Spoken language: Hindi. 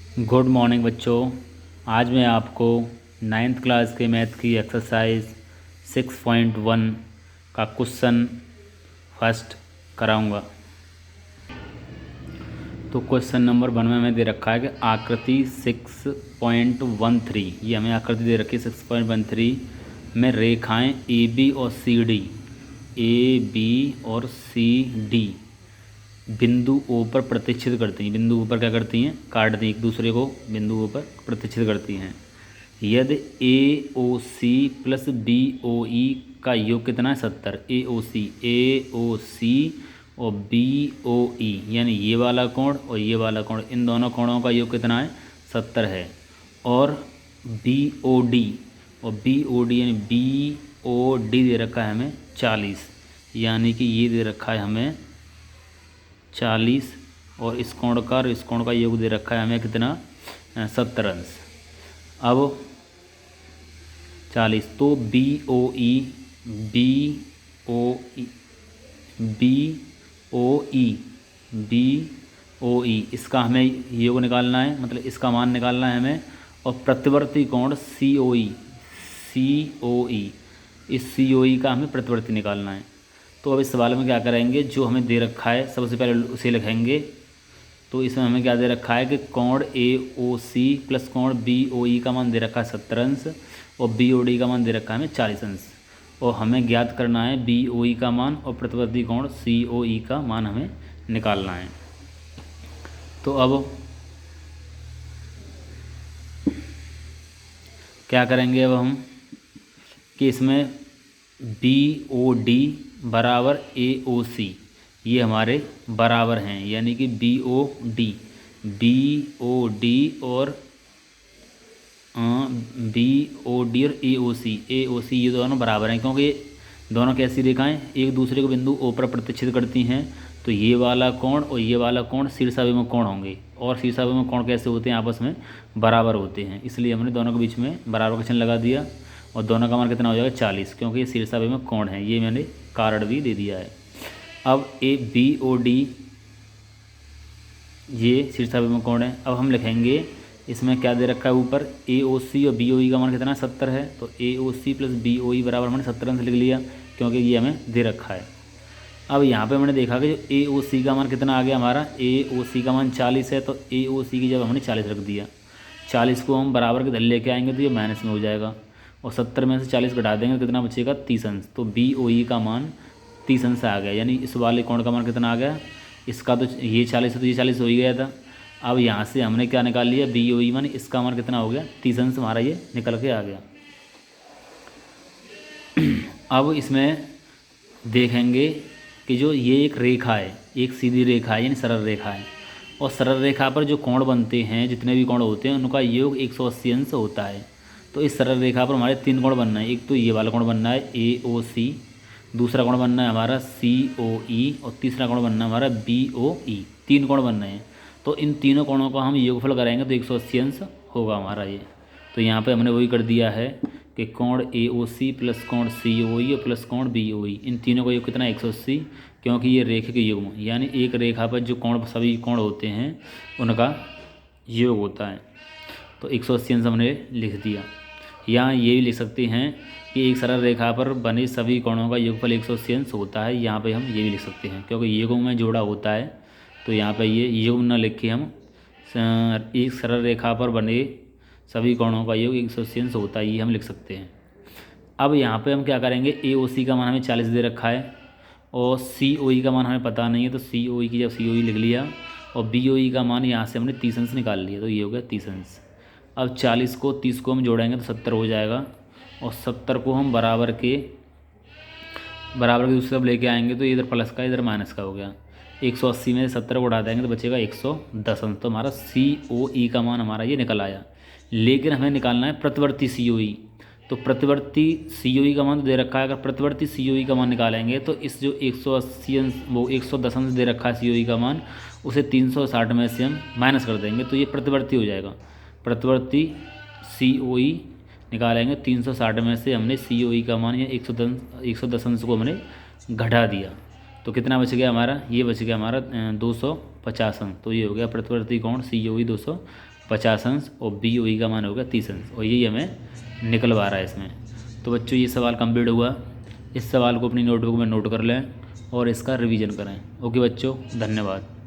गुड मॉर्निंग बच्चों। आज मैं आपको नाइन्थ क्लास के मैथ की एक्सरसाइज 6.1 का क्वेश्चन फर्स्ट कराऊंगा। तो क्वेश्चन नंबर 1 में हमें दे रखा है कि आकृति 6.13, ये हमें आकृति दे रखी है 6.13 में रेखाएं ए बी और सी डी बिंदु ओ पर प्रतिच्छेद करती हैं। बिंदु ओ पर क्या करती हैं? काटती हैं एक दूसरे को, बिंदु ओ पर प्रतिच्छेद करती हैं। यदि ए ओ सी प्लस बी ओ ई का योग कितना है? 70। ए ओ सी और बी ओ ई यानी ये वाला कोण और ये वाला कोण, इन दोनों कोणों का योग कितना है? 70 है। और बी ओ डी यानी बी ओ डी दे रखा है हमें 40, यानी कि ये दे रखा है हमें 40 और इस कोण का और इस कोण का योग दे रखा है हमें कितना? 70 अंश। अब 40 तो बी ओ ई इसका हमें योग निकालना है, मतलब इसका मान निकालना है हमें। और प्रतिवर्ती कोण सी ओ ई, इस सी ओ ई का हमें प्रतिवर्ती निकालना है। तो अब इस सवाल में क्या करेंगे, जो हमें दे रखा है सबसे पहले उसे लिखेंगे। तो इसमें हमें क्या दे रखा है कि कोण ए ओ सी प्लस कोण बी ओ ई का मान दे रखा है 70 अंश और बी ओ डी का मान दे रखा है हमें 40 अंश। और हमें ज्ञात करना है बी ओ ई का मान और प्रतिवर्ती कोण सी ओ ई का मान हमें निकालना है। तो अब क्या करेंगे अब हम कि इसमें बी ओ डी बराबर ए ओ सी ये हमारे बराबर हैं, यानी कि बी ओ डी और और ए ओ सी ये दोनों बराबर हैं, क्योंकि दोनों कैसी रेखाएं एक दूसरे को बिंदु ओ पर प्रतिच्छेद करती हैं। तो ये वाला कोण और ये वाला कोण शीर्षाभिमुख कोण होंगे, और शीर्षाभिमुख कोण कैसे होते हैं? आपस में बराबर होते हैं। इसलिए हमने दोनों के बीच में बराबर का चिन्ह लगा दिया और दोनों का मान कितना हो जाएगा? 40, क्योंकि ये शीर्षाभिमुख कोण है। ये मैंने कारण भी दे दिया है। अब ए बी ओ डी ये शीर्षाभिमुख कोण है। अब हम लिखेंगे इसमें क्या दे रखा है ऊपर, ए ओ सी और बी ओ ई का मान कितना है? 70 है। तो ए ओ सी प्लस बी ओ ई बराबर मैंने 70 अंश लिख लिया, क्योंकि ये हमें दे रखा है। अब यहाँ पे मैंने देखा कि जो ए ओ सी का मान कितना आ गया हमारा, ए ओ सी का मान 40 है। तो ए ओ सी की जब हमने 40 रख दिया, 40 को हम बराबर के धन लेके आएंगे तो ये माइनस में हो जाएगा, और 70 में से 40 घटा देंगे तो कितना बचेगा? 30 अंश। तो बी ओ ई का मान 30 अंश आ गया, यानी इस वाले कोण का मान कितना आ गया? इसका तो ये 40 है तो ये 40 हो ही गया था। अब यहाँ से हमने क्या निकाल लिया? बी ओ ई मान इसका मान कितना हो गया? 30 अंश हमारा ये निकल के आ गया। अब इसमें देखेंगे कि जो ये एक रेखा है, एक सीधी रेखा है यानी सरल रेखा है, और सरल रेखा पर जो कोण बनते हैं, जितने भी कोण होते हैं उनका योग 180 अंश होता है। तो इस सरल रेखा पर हमारे 3 कोण बनना है। एक तो ये वाला कोण बनना है ए ओ सी, दूसरा कोण बनना है हमारा सी ओ ई, और तीसरा कोण बनना है हमारा बी ओ ई। 3 कोण बनने हैं। तो इन तीनों कोणों का हम योगफल करेंगे तो 180 अंश होगा हमारा ये। तो यहाँ पे हमने वही कर दिया है कि कोण ए ओ सी प्लस कोण सी ओ ई प्लस कोण बी ओ ई, इन तीनों का योग कितना है? 180, क्योंकि ये रेखा के युग्म, यानी एक रेखा पर जो कोण सभी कोण होते हैं उनका योग होता है। तो 180 अंश हमने लिख दिया। यहाँ ये भी लिख सकते हैं कि एक सरल रेखा पर बने सभी कोणों का योगफल 180 अंश होता है। यहाँ पे हम ये भी लिख सकते हैं, क्योंकि युग्म में जोड़ा होता है। तो यहाँ पे ये युग्म न लिख के हम एक सरल रेखा पर बने सभी कोणों का योग 180 अंश होता है, ये हम लिख सकते हैं। अब यहाँ पे हम क्या करेंगे, ए ओ सी का मान हमें 40 दे रखा है और सी ओ ई का मान हमें पता नहीं है, तो सी ओ ई की जब सी ओ ई लिख लिया और बी ओ ई का मान यहाँ से हमने 30 अंश निकाल लिया, तो ये हो गया 30 अंश। अब 40 को 30 को हम जोड़ेंगे तो 70 हो जाएगा, और 70 को हम बराबर के दूसरी तरफ लेके आएंगे तो इधर प्लस का इधर माइनस का हो गया। 180 में 70 को उड़ा देंगे तो बचेगा 110 अंश। तो हमारा सी ओ ई का मान हमारा ये निकल आया। लेकिन हमें निकालना है प्रतिवर्ती सी ओ ई। तो प्रतिवर्ती सी ओ ई का मान तो दे रखा है, अगर प्रतिवर्ती सी ओ ई का मान निकालेंगे तो इस जो 180 अंश वो 110 अंश दे रखा है सी ओ ई का मान, उसे 360 में से हम माइनस कर देंगे तो ये प्रतिवर्ती हो जाएगा। प्रतिवर्ती सी ओ ई निकालेंगे 360 में से हमने सी ओ ई का मान या 110 अंश को हमने घटा दिया, तो कितना बच गया हमारा? ये बच गया हमारा 250 अंश। तो ये हो गया प्रतिवर्ती कोण सी ओ ई 250 50 अंश और बी ओ ई का मान हो गया 30 अंश, और यही हमें निकलवा रहा है इसमें। तो बच्चों ये सवाल कंप्लीट हुआ। इस सवाल को अपनी नोटबुक में नोट कर लें और इसका रिवीजन करें। ओके बच्चों, धन्यवाद।